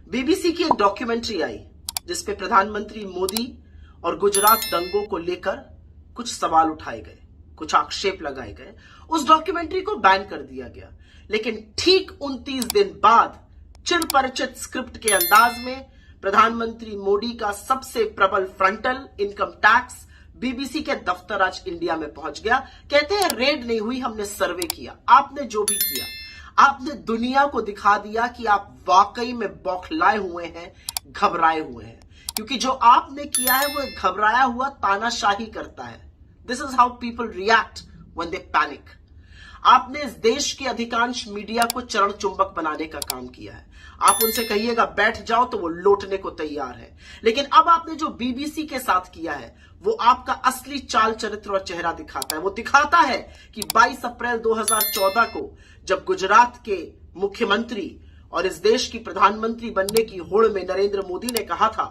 BBC की एक documentary आई जिसपे प्रधानमंत्री मोदी और गुजरात दंगों को लेकर कुछ सवाल उठाए गए, कुछ आक्षेप लगाए गए। उस डॉक्यूमेंट्री को बैन कर दिया गया, लेकिन ठीक 29 दिन बाद चिरपरिचित स्क्रिप्ट के अंदाज में प्रधानमंत्री मोदी का सबसे प्रबल फ्रंटल इनकम टैक्स बीबीसी के दफ्तर आज इंडिया में पहुंच गया। कहते हैं रेड नहीं हुई, हमने सर्वे किया। आपने जो भी किया, आपने दुनिया को दिखा दिया कि आप वाकई में बौखलाए हुए हैं, घबराए हुए हैं, क्योंकि जो आपने किया है वो एक घबराया हुआ तानाशाही करता है। This is how people react when they panic. आपने इस देश के अधिकांश मीडिया को चरण चुंबक बनाने का काम किया है। आप उनसे कहिएगा बैठ जाओ तो वो लौटने को तैयार है। लेकिन अब आपने जो बीबीसी के साथ किया है वो आपका असली चाल चरित्र और चेहरा दिखाता है। वो दिखाता है कि 22 अप्रैल 2014 को जब गुजरात के मुख्यमंत्री और इस देश की प्रधानमंत्री बनने की होड़ में नरेंद्र मोदी ने कहा था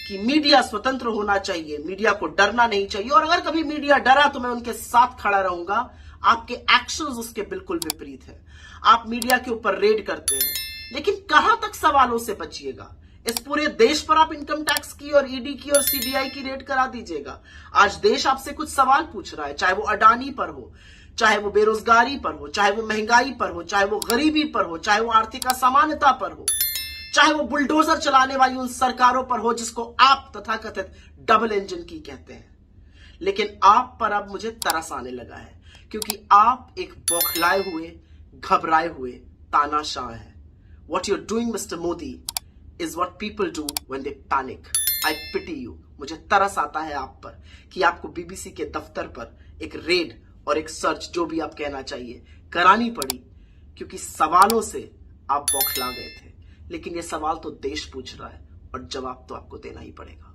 कि मीडिया स्वतंत्र होना चाहिए, मीडिया को डरना नहीं चाहिए, और अगर कभी मीडिया डरा तो मैं उनके साथ खड़ा रहूंगा। आपके एक्शंस उसके बिल्कुल विपरीत हैं। आप मीडिया के ऊपर रेड करते हैं, लेकिन कहां तक सवालों से बचिएगा? इस पूरे देश पर आप इनकम टैक्स की और ईडी की और सीबीआई की रेड करा दीजिएगा। आज देश आपसे कुछ सवाल पूछ रहा है, चाहे वो अडानी पर हो, चाहे वो बेरोजगारी पर हो, चाहे वो महंगाई पर हो, चाहे वो गरीबी पर हो, चाहे वो आर्थिक असमानता पर हो, चाहे वो बुलडोजर चलाने वाली उन सरकारों पर हो जिसको आप तथाकथित डबल इंजन की कहते हैं। लेकिन आप पर अब मुझे तरस आने लगा है, क्योंकि आप एक बौखलाए हुए, घबराए हुए तानाशाह हैं। What you're doing, Mr. Modi, is what people do when they panic. I pity you. मुझे तरस आता है आप पर कि आपको बीबीसी के दफ्तर पर एक रेड और एक सर्च, जो भी आप कहना चाहिए, करानी पड़ी, क्योंकि सवालों से आप बौखला गए थे। लेकिन ये सवाल तो देश पूछ रहा है और जवाब तो आपको देना ही पड़ेगा।